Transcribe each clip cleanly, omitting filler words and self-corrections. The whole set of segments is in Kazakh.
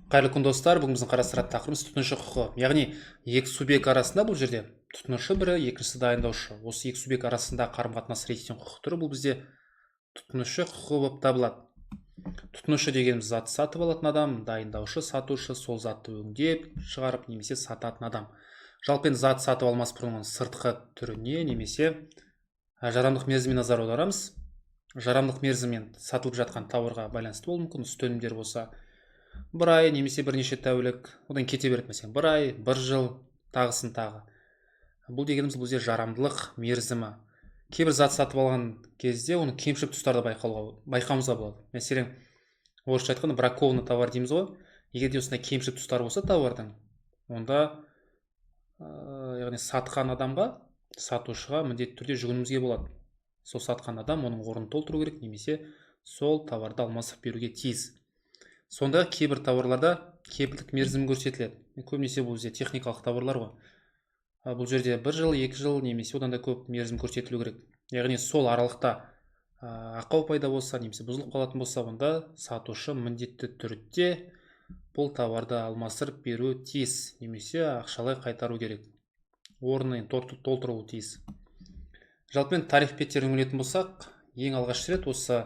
Қайырлы күн достар, бүгін біздің қарастыратын тақырыбымыз тұтынушы құқығы. Яғни екі субъект арасында бұл жерде тұтынушы бірі, екіншісі дайындаушы. Осы екі субъект арасында қарым-қатынас реттейтін құқық түрі бұл бізде тұтынушы құқығы болып табылады. Тұтынушы дегеніміз затты сатып алатын адам, дайындаушы, сатушы сол затты өңдеп, шығарып немесе сататын адам. Жалпы енді затты сатып алмас бұрын оның сыртқы түріне немесе жарамдылық мерзіміне назар аударамыз. Жарамдылық мерзіммен сатылып жатқан тауарға байланысты болуы мүмкін. Үстем өнімдер болса бір ай немесе бірнеше тәулік, одан кете береді, мәселен бір ай, бір жыл, тағысын тағы. Бұл дегеніміз бұл жерде жарамдылық мерзімі. Кейбір зат сатып алған кезде оның кемшілік тұстарды байқауымызға болады. Мәселен, орысша айтқанда бракованный товар дейміз ғой. Егер де осындай кемшілік тұстары болса тауардың, онда яғни сатқан адамға, сатушыға міндетті түрде жүгінуімізге болады. Сол сатқан адам оның орнын толтыру керек, немесе сол товарды алмастырып беруге тиіс. Сонда кейбір тауарларда кепілдік мерзімі көрсетіледі. Көбінесе бұл жерде техникалық тауарлар ғой. Бұл жерде бір жыл, 2 жыл немесе одан да көп мерзім көрсетілу керек. Яғни сол аралықта ақау пайда болса немесе бұзылып қалатын болса, онда сатушы міндетті түрде бұл тауарды алмастырып беру тиіс, немесе ақшалай қайтару керек. Орнын толтыруы тиіс. Жалпы тарих беттерін үңілетін болсақ, ең алғаш рет осы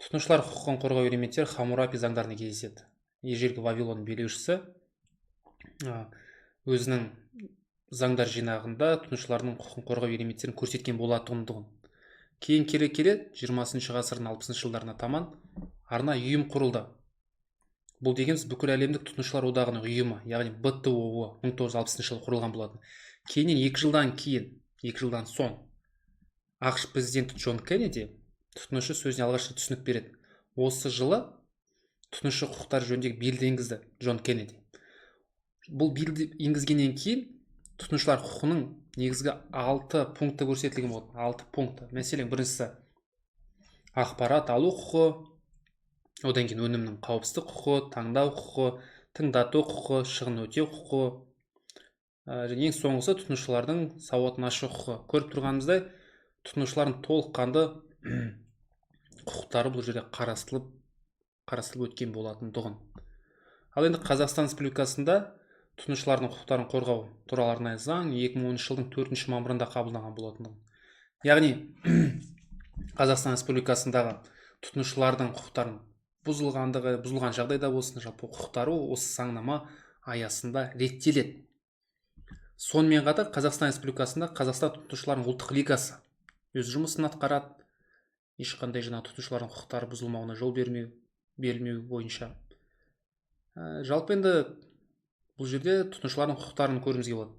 тұтынушылар құқығын қорғау элементтері Хаммурапи заңдарында кездеседі. Ежелгі Вавилон билеушісі өзінің заңдар жинағында тұтынушылардың құқығын қорғау элементтерін көрсеткен болатындығын. Кейін келе 20 ғасырдың 60 жылдарына таман арнайы ұйым құрылды. Бұл дегеніміз бүкіл әлемдік тұтынушылар одағының ұйымы, яғни БТО 1960 жылы құрылған болатын. Кейіннен 2 жылдан соң ақш президенті Джон Кеннеди тұтынушы сөзіне алғаш рет түсінік береді. Осы жылы тұтынушы құқықтары жөніндегі биллді енгізді Джон Кеннеди. Бұл биллді енгізгеннен кейін тұтынушылар құқығының негізгі 6 пункті көрсетілген болды. 6 пункті. Мәселен, біріншісі ақпарат алу құқығы, одан кейін өнімнің қауіпсіздік құқығы, таңдау құқығы, тыңдату құқығы, шығын өтеу құқығы, және ең соңғысы тұтынушылардың сауатын ашу құқығы. Көріп тұрғанымыздай, тұтынушылардың толыққанды құқықтары бұл жерде қарастырылып өткен болатындығын. Ал енді Қазақстан Республикасында тұтынушылардың құқықтарын қорғау туралы арнайы заң 2010 жылдың 4 мамырында қабылданған болатындығын. Яғни Қазақстан Республикасындағы тұтынушылардың құқықтарын бұзылған жағдайда болсын, жалпы құқықтары осы заңнама аясында реттеледі. Сонымен қатар Қазақстан Республикасында Қазақстан тұтынушылардың ұлттық лигасы өз жұмысын атқарады. Ешқандай тұтынушылардың құқықтары бұзылмауына жол берілмеу бойынша. Жалпы енді бұл жерде тұтынушылардың құқықтарын көруімізге болады.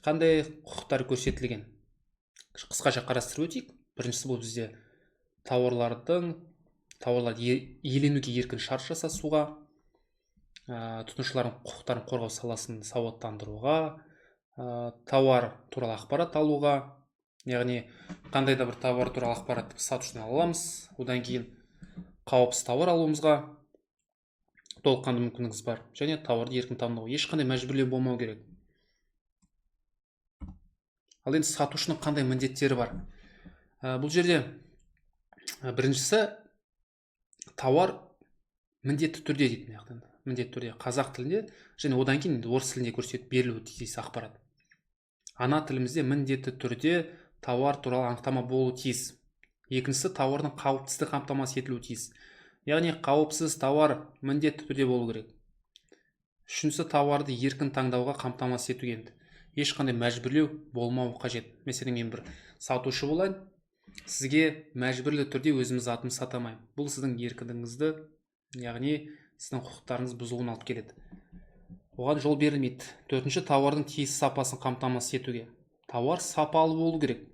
Қандай құқықтар көрсетілген? Қысқаша қарастырып өтейік. Біріншісі бұл бізде тауарларды иеленуге еркін шарт жасасуға, тұтынушылардың құқықтарын қорғау саласын сауаттандыруға, тауар туралы ақпарат алуға, яғни қандай да бір тауар туралы ақпаратты сатушыдан аламыз, одан кейін қауіпсіз тауар алуымызға толыққанды мүмкіндігіміз бар, және тауарды еркін таңдауға ешқандай мәжбүрлеу болмау керек. Ал енді сатушының қандай міндеттері бар? Бұл жерде біріншісі тауар міндетті түрде дейді, міндетті түрде қазақ тілінде және одан кейін орыс тілінде көрсетіп берілуі тиіс ақпарат. Ана тілімізде міндетті түрде тауар туралы анықтама болуы тиіс. Екіншісі тауардың қауіпсіздігі қамтамасыз етілуі тиіс. Яғни қауіпсіз тауар міндетті түрде болу керек. Үшіншісі тауарды еркін таңдауға қамтамасыз етуге ешқандай мәжбүрлеу болмауы қажет. Мәселен, мен бір сатушы болайын, сізге мәжбүрлі түрде өзіміз затымды сата алмаймын. Бұл сіздің еркіндігіңізді, яғни сіздің құқықтарыңыз бұзылуына алып келеді. Оған жол берілмейді. Төртінші, тауардың тиісті сапасын қамтамасыз етуге. Тауар сапалы болу керек.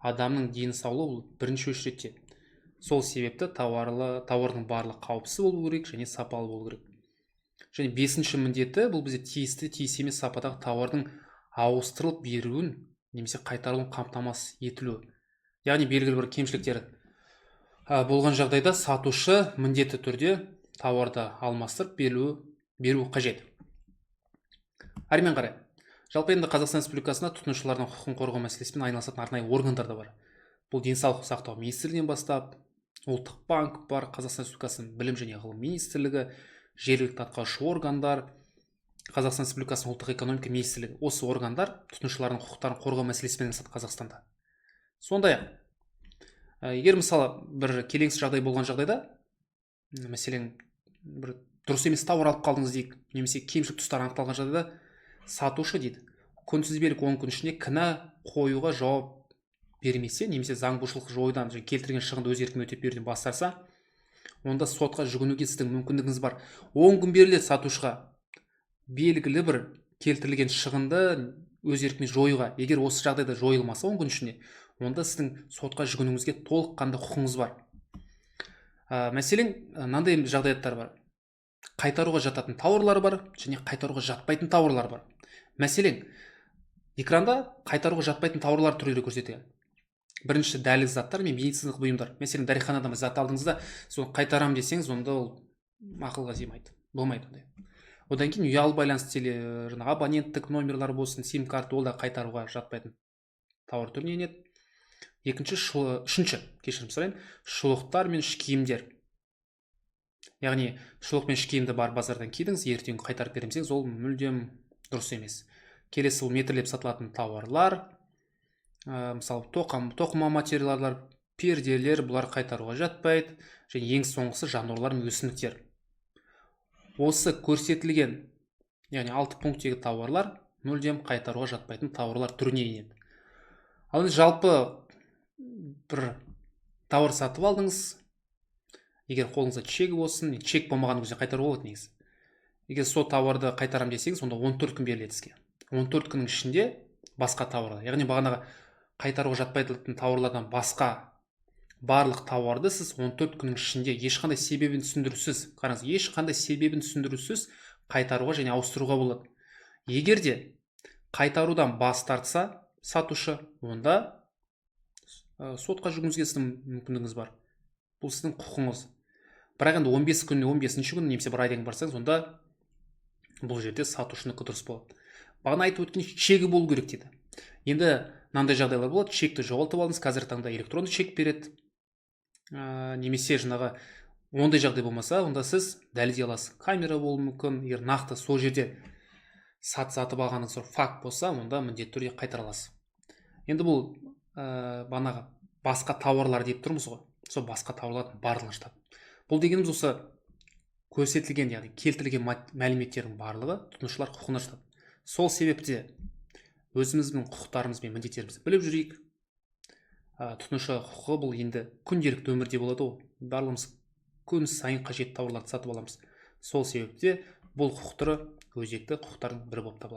Адамның денсаулығы бірінші очередте. Сол себепті тауардың барлық қауіпсіз болу керек және сапалы болу керек. Және бесінші міндеті бұл бізде тиісті емес сападағы тауардың ауыстырылып беруін немесе қайтарылуын қамтамасыз етілуі. Яғни белгілі бір кемшіліктер болған жағдайда сатушы міндетті түрде тауарды алмастырып беру қажет. Әрмен қарай. Жалпы енді Қазақстан Республикасында тұтынушылардың құқығын қорғау мәселесімен айналысатын арнайы органдар да бар. Бұл денсаулық сақтау министрлігінен бастап, ұлттық банк бар, Қазақстан Республикасының білім және ғылым министрлігі, жергілікті атқарушы органдар, Қазақстан Республикасының ұлттық экономика министрлігі, осы органдар тұтынушылардың құқықтарын қорғау мәселесімен айналысады Қазақстанда. Сондай-ақ, егер мысалы бір келеңсіз жағдай болған жағдайда, мәселен бір дұрыс емес тауар алып қалдыңыз дейік, немесе кемшілік тұстар анықталған жағдайда, сатушы дейді, күнтізбелік 10 күн ішінде кінә қоюға жауап бермесе, немесе заңбұзушылық жоюдан және келтірген шығынды өз еркімен өтеп беруден бас тартса, онда сотқа жүгінуге сіздің мүмкіндігіңіз бар. 10 күн беріледі сатушыға белгілі бір келтірілген шығынды өз еркімен жоюға. Егер осы жағдайда жойылмаса 10 күн ішінде, онда сіздің сотқа жүгінуіңізге толыққанды құқыңыз бар. Мәселен, мынандай жағдаяттар бар. Қайтаруға жататын тауарлар бар, және қайтаруға жатпайтын тауарлар бар. Мәселен, экранда қайтаруға жатпайтын тауарлар түрлері көрсетілген. Бірінші дәрілік заттар мен медициналық бұйымдар. Мәселен, дәріханадан зат алдыңызда, соны қайтарам десеңіз, онда ол ақылға сыймайды, болмайды ондай. Одан кейін ұялы байланыс абоненттік номерлар болсын, сим карта, ол да қайтаруға жатпайтын тауар түріне енеді. Үшінші, кешірім сұрайын, шұлықтар мен іш киімдер. Яғни шұлық мен іш киімді бар базардан кидіңіз, ертең қайтарып беремсеңіз, ол мүлдем дұрыс емес. Келесі, ол метрлеп сатылатын тауарлар, мысалы тоқыма материалдар, перделер, бұлар қайтаруға жатпайды. Және ең соңғысы жануарлар мен өсімдіктер. Осы көрсетілген, яғни 6 пункттегі тауарлар мүлдем қайтаруға жатпайтын тауарлар түріне енеді. Ал жалпы бір тауар сатып алдыңыз, егер қолыңызда чегі болсын, чек болмаған кезде қайтаруға болады негізі. Егер сол тауарды қайтарам десеңіз, онда 14 күн беріледі сізге. 14 күннің ішінде басқа тауарлар, яғни бағанағы қайтаруға жатпайтын тауарлардан басқа барлық тауарды сіз 14 күннің ішінде ешқандай себебін түсіндірусіз, қараңыз, ешқандай себебін түсіндірусіз қайтаруға және ауыстыруға болады. Егер де қайтарудан бас тартса сатушы, онда сотқа жүгінуіңізге сіздің мүмкіндігіңіз бар. Бұл сіздің құқыңыз. Бірақ енді 15 күніне 15-ші күні немесе бір айдан барсаңыз, онда бұл жерде сатушынікі дұрыс болады. Бағана айтып өткен чегі болу керек дейді. Енді мынандай жағдайлар болады, чекті жоғалтып алдыңыз, қазіргі таңда электронды чек береді. Немесе ондай жағдай болмаса, онда сіз дәлелдей аласыз. Камера болуы мүмкін, егер нақты сол жерде сатып алғаныңыз факт болса, онда міндетті түрде қайтара аласыз. Енді бұл бағанағы басқа тауарлар деп тұрмыз ғой. Сол басқа тауарлардың барлығын жатады. Бұл дегеніміз осы көрсетілген, яғни келтірілген мәліметтердің барлығы тұтынушылар құқығына жатады. Сол себепте өзіміздің құқықтарымыз бен міндеттерімізді біліп жүрейік. Тұтынушы құқығы бұл енді күнделікті өмірде болады ғой. Барлығымыз күн сайын қажетті тауарларды сатып аламыз. Сол себепте бұл құқық түрі өзекті құқықтардың бірі болып табылады.